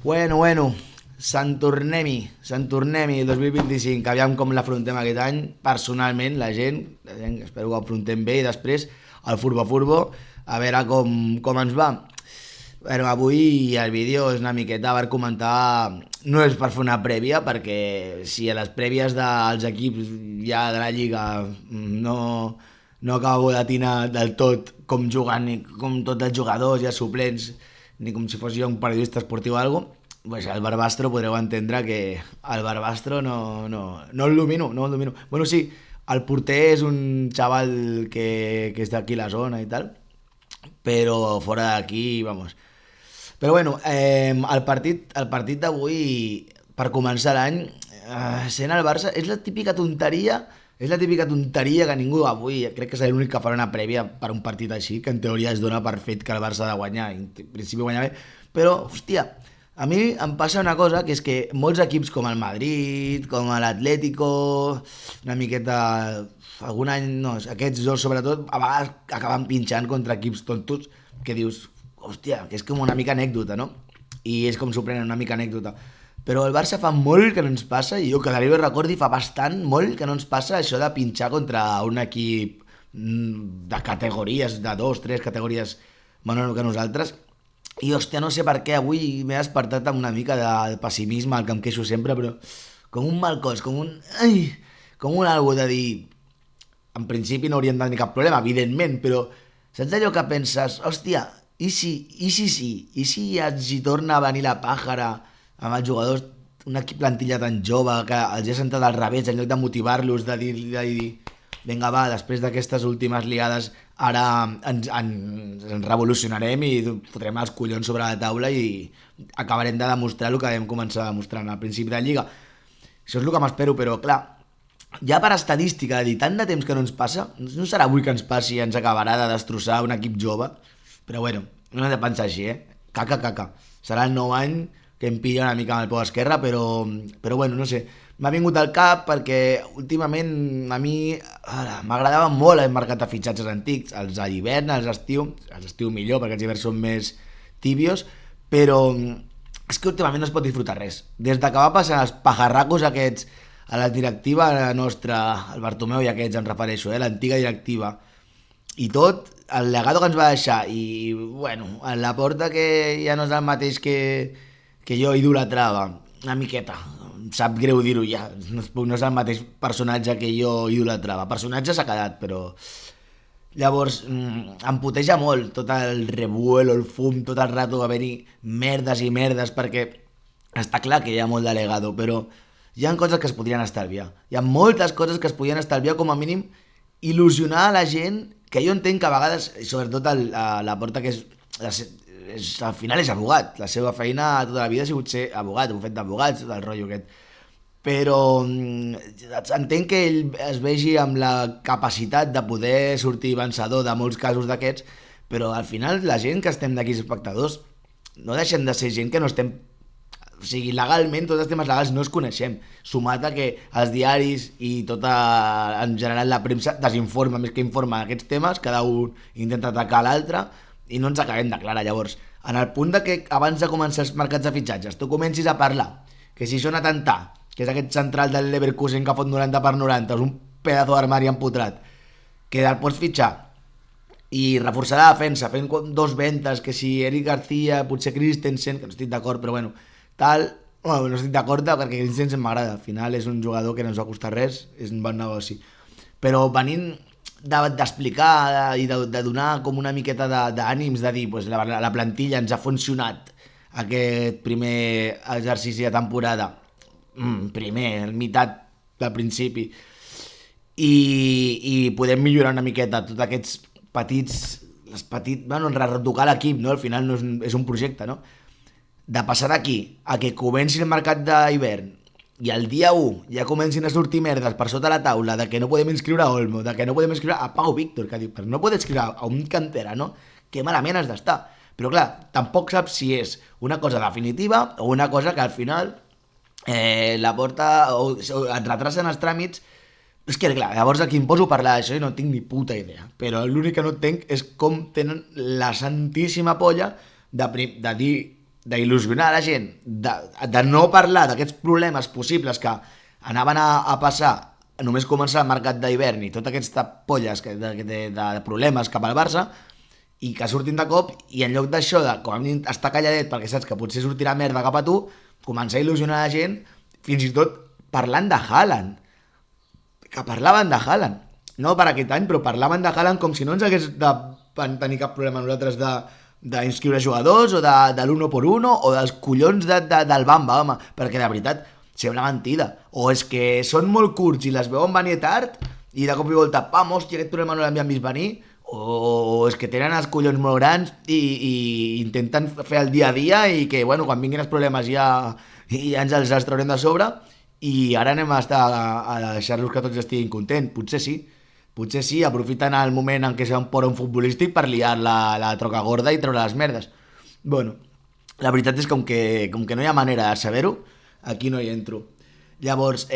Bueno, Sant Tornem-hi, el 2025, aviam com l'afrontem aquest any, personalment, la gent, espero que ho afrontem bé, i després el furbo, a veure com ens va. Bueno, avui el vídeo és una miqueta per comentar, no és per fer una prèvia, perquè si a les prèvies dels equips ja de la Lliga no acabo d'atinar del tot com jugant, ni com tots els jugadors i els suplents, ni com si fos jo un periodista esportiu o alguna cosa, pues el Barbastro podreu entendre que el Barbastro no el domino, no el domino. Bueno, sí, el porter és un xaval que és d'aquí la zona i tal, però fora d'aquí, vamos. Però bueno, el partit d'avui, per començar l'any, sent el Barça, és la típica tonteria que ningú avui, crec que serà l'únic que farà una prèvia per un partit així, que en teoria es dona per fet que el Barça ha de guanyar, i en principi guanyar bé, però, hòstia, a mi em passa una cosa, que és que molts equips com el Madrid, com l'Atlético, una miqueta, algun any, no, aquests dos sobretot, a vegades acaben pinxant contra equips tontos, que dius, hòstia, que és com una mica anècdota, no? I és com s'ho prenen una mica anècdota. Però el Barça fa molt que no ens passa, i jo que l'Aribe recordi fa bastant, molt que no ens passa això de pinxar contra un equip de categories, de dos, tres categories menor que nosaltres. I hòstia, no sé per què avui m'he despertat amb una mica de pessimisme, al que em queixo sempre, però com un mal cos, com un... Ai, com un algo de dir... En principi no hauríem de tenir cap problema, evidentment, però saps allò que penses, hòstia, i si ens hi torna a venir la pàjara amb els jugadors, una plantilla tan jove que els ha sentat al revés, en lloc de motivar-los, de dir vinga va, després d'aquestes últimes liades ara ens revolucionarem i fotrem els collons sobre la taula i acabarem de demostrar el que vam començar demostrant al principi de Lliga. Això és el que m'espero, però clar, ja per estadística, de dir tant de temps que no ens passa, no serà avui que ens passi i ens acabarà de destrossar un equip jove, però bueno, no hem de pensar així, eh? Caca. Serà el nou any que em pilla una mica amb el peu esquerre, però bueno, no sé. M'ha vingut al cap perquè últimament a mi m'agradava molt el mercat de fitxatges antics, els a l'hivern, els estiu millor perquè els hiverns són més tíbios, però és que últimament no es pot disfrutar res. Des de que va passar els pajarracos aquests a la directiva nostra, el Bartomeu i aquests em refereixo, l'antiga directiva, i tot, el legado que ens va deixar, i bueno, en la porta que ja no és el mateix que jo idolatrava, una miqueta, em sap greu dir-ho ja, no és el mateix personatge que jo idolatrava, personatge s'ha quedat, però llavors em puteja molt tot el revuelo, el fum, tot el rato va haver-hi merdes i merdes, perquè està clar que hi ha molt de legado, però hi ha coses que es podrien estalviar, hi ha moltes coses que es podrien estalviar, com a mínim il·lusionar a la gent, que jo entenc que a vegades, sobretot la porta que al final és abogat, la seva feina tota la vida ha sigut ser abogat, un fet d'abogats, tot el rotllo aquest, però entenc que ell es vegi amb la capacitat de poder sortir vencedor de molts casos d'aquests, però al final la gent que estem d'aquí espectadors no deixem de ser gent que no estem, o sigui, legalment, tots els temes legals no els coneixem, sumat a que els diaris i tota, en general, la premsa desinforma més que informa d'aquests temes, cada un intenta atacar l'altre i no ens acabem de clara. Llavors, en el punt de que abans de començar els mercats de fitxatges tu comencis a parlar que si són a Tantà, que és aquest central del Leverkusen que fot 90 per 90, és un pedazo d'armari empotrat, que el pots fitxar i reforçar la defensa fent dos ventes, que si Eric García, potser Christensen, que no estic d'acord, però bueno, tal, bueno, no estic d'acord perquè Christensen m'agrada, al final és un jugador que no ens va costar res, és un bon negoci, però venint d'explicar i de donar com una miqueta d'ànims, de dir pues, la plantilla ens ha funcionat aquest primer exercici de temporada, primer, meitat del principi, i podem millorar una miqueta tots aquests bueno, retocar l'equip, no? Al final no és un projecte, no? De passar d'aquí a que comenci el mercat d'hivern i el dia 1 ja comencin a sortir merdes per sota la taula de que no podem inscriure a Olmo, de que no podem inscriure a Pau Víctor, que diu, però no pots inscriure a un canterano, que malament has d'estar. Però clar, tampoc saps si és una cosa definitiva o una cosa que al final la porta o et retrasen els tràmits. És que clar, llavors aquí em poso a parlar d'això i no tinc ni puta idea, però l'únic que no entenc és com tenen la santíssima polla de dir d'il·lusionar la gent, de no parlar d'aquests problemes possibles que anaven a passar només començar el mercat d'hivern i totes aquestes polles de problemes cap al Barça, i que surtin de cop, i en lloc d'això, com a mínim estar calladet perquè saps que potser sortirà merda cap a tu, començar a il·lusionar la gent, fins i tot parlant de Haaland, que parlaven de Haaland, no per aquest any, però parlaven de Haaland com si no ens hagués de tenir cap problema nosaltres d'inscriure jugadors, o de l'1 por 1, o dels collons del Bamba, home, perquè de veritat sembla mentida, o és que són molt curts i les veuen venir tard, i de cop i volta, pam, hòstia, aquest problema no l'havien vist venir, o és que tenen els collons molt grans i intenten fer el dia a dia i que, bueno, quan vinguin els problemes ja ens els traurem de sobre i ara anem a deixar-los que tots estiguin contents. Potser sí, aprofiten el moment en què s'han por un futbolístic per liar la troca gorda i treure les merdes. Bueno, la veritat és que com que no hi ha manera de saber-ho, aquí no hi entro. Llavors,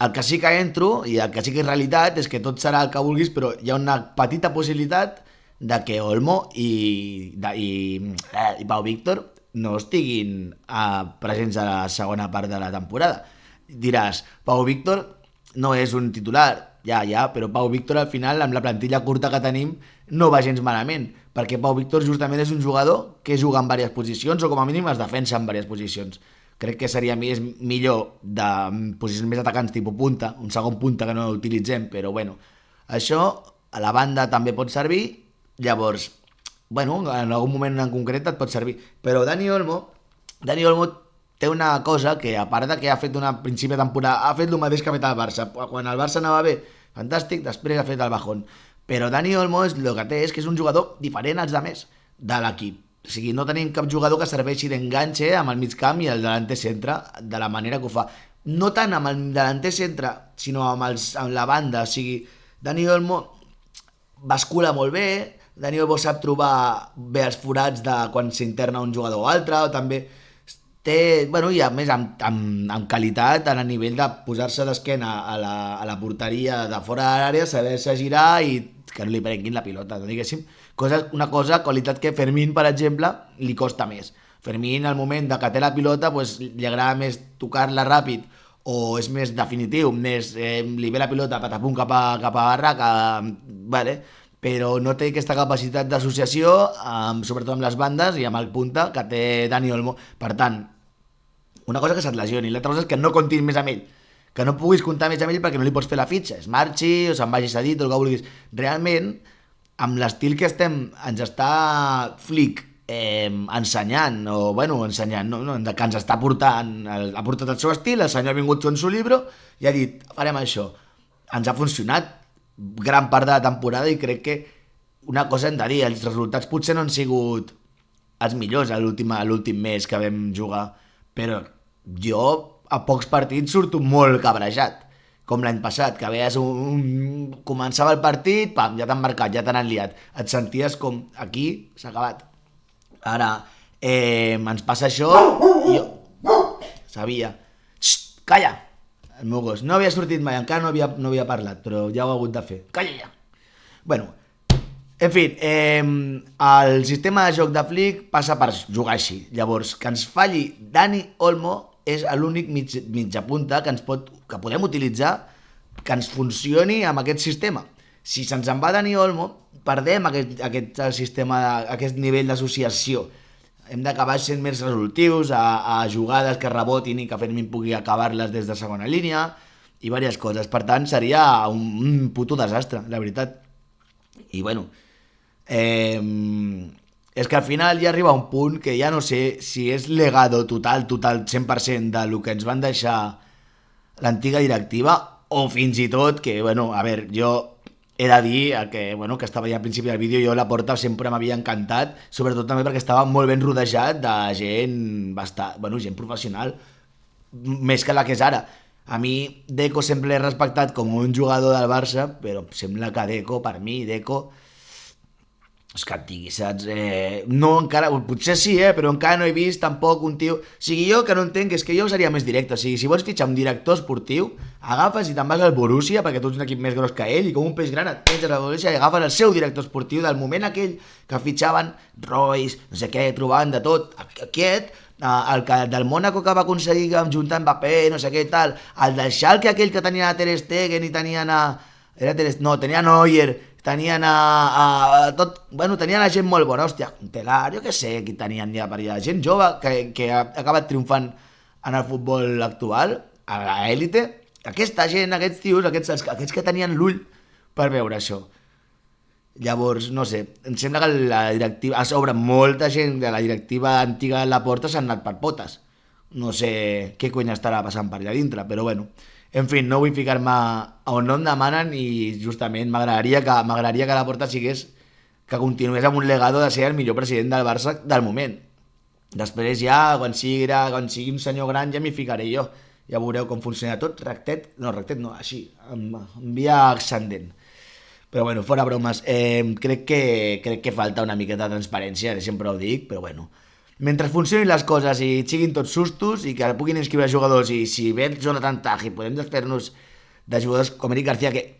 el que sí que entro, i el que sí que és realitat, és que tot serà el que vulguis, però hi ha una petita possibilitat de que Olmo i Pau Víctor no estiguin presents a la segona part de la temporada. Diràs, Pau Víctor no és un titular, ja, però Pau Víctor al final, amb la plantilla curta que tenim, no va gens malament, perquè Pau Víctor justament és un jugador que juga en diverses posicions, o com a mínim es defensa en diverses posicions. Crec que seria millor de posicions més atacants tipus punta, un segon punta que no utilitzem, però bueno, això a la banda també pot servir, llavors, bueno, en algun moment en concret et pot servir, però Dani Olmo té una cosa que, a part de que ha fet una principi de temporada, ha fet el mateix que ha fet el Barça, quan el Barça anava bé, fantàstic, després ha fet el bajón, però Dani Olmo el que té és que és un jugador diferent als demés de l'equip. O sigui, no tenim cap jugador que serveixi d'enganxe amb el mig camp i el delanter centre de la manera que ho fa. No tant amb el delanter centre, sinó amb la banda. O sigui, Dani Olmo bascula molt bé, Dani Olmo sap trobar bé els forats de quan s'interna un jugador o altre, o també té, bueno, i a més amb qualitat a nivell de posar-se d'esquena a la porteria de fora de l'àrea, saber-se girar i que no li prenguin la pilota, no diguéssim. Qualitat que Fermín, per exemple, li costa més. Fermín, al moment de que té la pilota, pues, li agrada més tocar-la ràpid, o és més definitiu, més li ve la pilota patapum cap a barraca, vale, però no té aquesta capacitat d'associació, sobretot amb les bandes i amb el punta que té Dani Olmo. Per tant, una cosa que se't lesioni, l'altra cosa és que no comptis més amb ell, que no puguis comptar més amb ell perquè no li pots fer la fitxa, es marxi o se'n vagi cedit o el que vulguis. Realment, amb l'estil que ens està Flick ensenyant, o bueno, ensenyant, no, que ens està portant, ha portat el seu estil, el senyor ha vingut en su llibre i ha dit, farem això. Ens ha funcionat gran part de la temporada i crec que una cosa hem de dir, els resultats potser no han sigut els millors a l'últim mes que vam jugar, però jo a pocs partits surto molt cabrejat, com l'any passat, que veies començava el partit, pam, ja t'han marcat, ja t'han enliat, et senties com aquí s'ha acabat. Ara ens passa això i jo sabia, calla, el meu gos no havia sortit mai, encara no havia parlat, però ja ho ha hagut de fer, calla ja. Bueno, en fi, el sistema de joc de Flick passa per jugar així. Llavors, que ens falli Dani Olmo és l'únic mitja punta que podem utilitzar que ens funcioni amb aquest sistema. Si se'ns en va Dani Olmo, perdem aquest sistema, aquest nivell d'associació. Hem d'acabar sent més resolutius a jugades que rebotin i que Fermín pugui acabar-les des de segona línia i diverses coses. Per tant, seria un puto desastre, la veritat. I bueno, és que al final ja arriba un punt que ja no sé si és legado total, 100% de lo que ens van deixar l'antiga directiva, o fins i tot que, bueno, a veure, jo he de dir que, bueno, que estava ja al principi del vídeo, jo la Porta sempre m'havia encantat, sobretot també perquè estava molt ben rodejat de gent professional, més que la que és ara. A mi Deco sempre l'he respectat com un jugador del Barça, però sembla que Deco, és que et digui, saps? No, encara, potser sí, però encara no he vist tampoc un tio... O sigui, jo que no entenc és que jo seria més directe. O sigui, si vols fitxar un director esportiu, agafes i te'n vas al Borussia, perquè tu ets un equip més gros que ell, i com un peix gran et penses al Borussia i agafes el seu director esportiu del moment aquell que fitxaven Royce, no sé què, trobaven de tot. aquest, del Mónaco que va aconseguir juntar Mbappé, no sé què tal, el del Schalke aquell que tenien a Ter Stegen i tenien tenien Neuer, tenien tot, bueno, tenien a gent molt bona, hòstia, Telar, jo què sé, qui tenien ja per allà, gent jove que ha acabat triomfant en el futbol actual, a l'élite, aquesta gent, aquests tios, aquests que tenien l'ull per veure això. Llavors, no sé, em sembla que la directiva, a sobre molta gent de la directiva antiga de la Porta s'han anat per potes. No sé què cony estarà passant per allà dintre, però bueno. En fi, no vull ficar-me on no em demanen i justament m'agradaria que la Porta que continués amb un legado de ser el millor president del Barça del moment. Després ja, quan sigui un senyor gran ja m'hi ficaré jo. Ja veureu com funciona tot, rectet no, així, en via ascendent. Però bueno, fora bromes, crec que falta una miqueta de transparència, sempre ho dic, però bueno. Mentre funcionin les coses i siguin tots sustos i que puguin inscriure jugadors i si ve Jonathan Tah i podem desfer-nos de jugadors com Eric García, que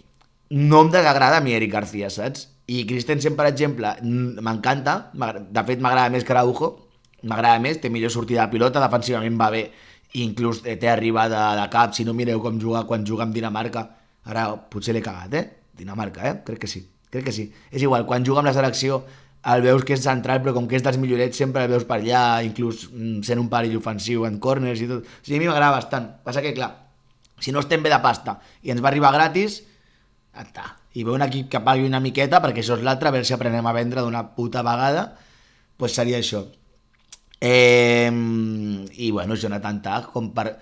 no em desagrada a mi Eric García, saps? I Christensen, per exemple, m'encanta, de fet m'agrada més que Araujo, m'agrada més, té millor sortida de pilota, defensivament va bé, i inclús té arribada de cap, si no mireu com juga quan juga amb Dinamarca, ara potser l'he cagat, Dinamarca, crec que sí. És igual, quan juga amb la selecció el veus que és central, però com que és dels millorets sempre el veus per allà, inclús sent un perill ofensiu en corners i tot. O sigui, a mi m'agrada bastant. Passa que, clar, si no estem bé de pasta i ens va arribar gratis, i ve un equip que pagui una miqueta, perquè això és l'altre, a veure si aprenem a vendre d'una puta vegada, doncs seria això. I bueno, Jonathan Tah, com per...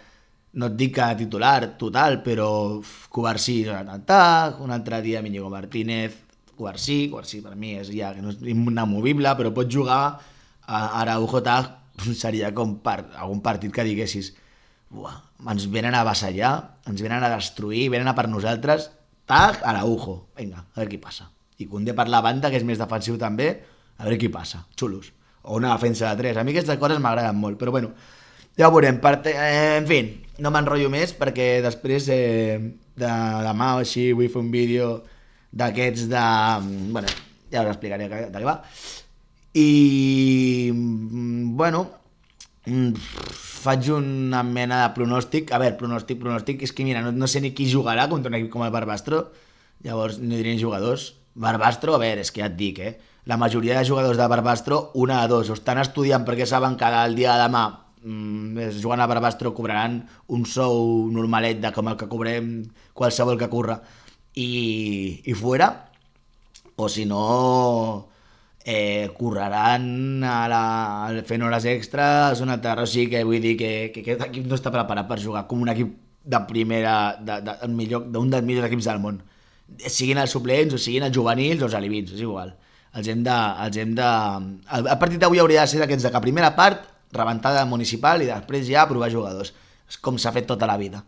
No et dic que titular total, però Cubarsí, Jonathan Tah, un altre dia Íñigo Martínez, Cubarsí per mi és ja que no és inamovible, però pot jugar a Araujo. Tah seria com algun partit que diguessis ens venen a avassallar, ens venen a destruir, venen a per nosaltres. Tah, Araujo, vinga, a veure qui passa. I Koundé per la banda, que és més defensiu també, a veure qui passa, xulos. O una defensa de 3, a mi aquestes coses m'agraden molt, però bueno, ja ho veurem. En fi, no m'enrotllo més perquè després demà o així vull fer un vídeo d'aquests de... Bueno, ja us explicaré de què va. I... Bueno, faig una mena de pronòstic. A veure, pronòstic, és que mira, no sé ni qui jugarà contra un equip com el Barbastro, llavors no diré ni jugadors. Barbastro, a veure, és que ja et dic, la majoria de jugadors de Barbastro, una de dos, o estan estudiant perquè saben que el dia de demà jugant a Barbastro cobraran un sou normalet de com el que cobrem qualsevol que curra i fuera, o si no curraran fent hores extres una altra. O sigui que vull dir que aquest equip no està preparat per jugar com un equip de primera, d'un dels millors equips del món, siguin els suplents o siguin els juvenils o els alevins, és igual. El partit d'avui hauria de ser d'aquests de que primera part rebentada municipal i després ja provar jugadors, és com s'ha fet tota la vida.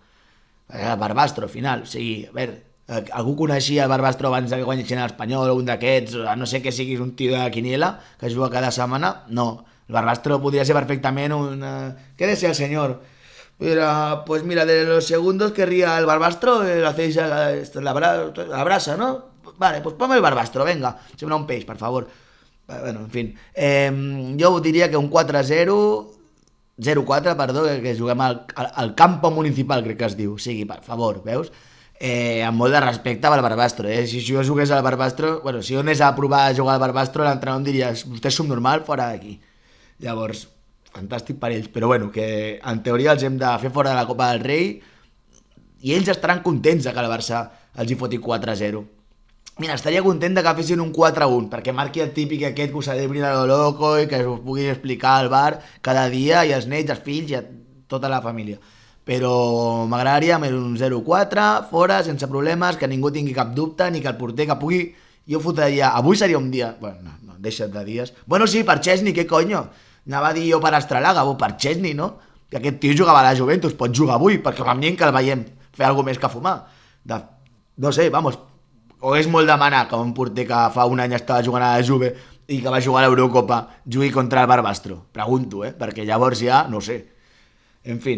El Barbastro, al final, o sigui, a veure, algú coneixia el Barbastro abans que guanyessin l'Espanyol o un d'aquests, a no sé que siguis un tio de quiniela que juga cada setmana, no, el Barbastro podria ser perfectament ¿qué desea el señor? Pues mira, de los segundos querría el Barbastro, hacéis la brasa, ¿no? Vale, pues ponme el Barbastro, venga, sembra un peix, per favor. Bueno, en fi, jo diria que un 4-0, 0-4, perdó, que juguem al campo municipal, crec que es diu. O sigui, per favor, veus? Amb molt de respecte al Barbastro, Si jo jugués al Barbastro, bueno, si jo anés a provar a jugar al Barbastro, l'entrenador em diria, vostè és subnormal, fora d'aquí. Llavors, fantàstic per ells, però bueno, que en teoria els hem de fer fora de la Copa del Rei i ells estaran contents que el Barça els hi foti 4-0. Mira, estaria content que fessin un 4-1, perquè marqui el típic aquest que us celebrin a lo loco i que us pugui explicar al bar cada dia i als nets, als fills i a tota la família. Però m'agradaria més un 0-4, fora, sense problemes, que ningú tingui cap dubte, ni que el porter que pugui... Jo fotria... Avui seria un dia... Bueno, no, deixa't de dies. Bueno, sí, per Chesney, què coño? Anava a dir jo per Astralaga, o per Chesney, no? Que aquest tio jugava a la Juventus, pot jugar avui, perquè amb ningú que el veiem fer alguna més que fumar. No sé, vamos... O és molt demanar que un porter que fa un any estava jugant a la Juve i que va jugar a l'Eurocopa jugui contra el Barbastro? Pregunto, perquè llavors ja no sé. En fi,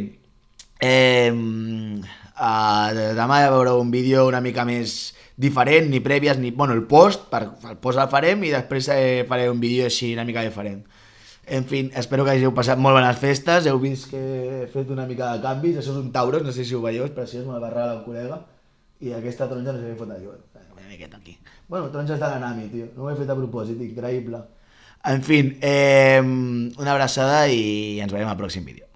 demà hi haurà un vídeo una mica més diferent, ni prèvies, ni... Bueno, el post el farem i després faré un vídeo així una mica diferent. En fi, espero que hàgiu passat molt bones festes. Heu vist que he fet una mica de canvis. Això és un Tauros, no sé si ho veieu, és preciós, me la barra de la col·lega. I aquesta taronja no sé què fot aquí. Una miqueta aquí. Bueno, taronges de l'Anami, tio. No ho he fet a propòsit, increïble. En fi, una abraçada i ens veiem al pròxim vídeo.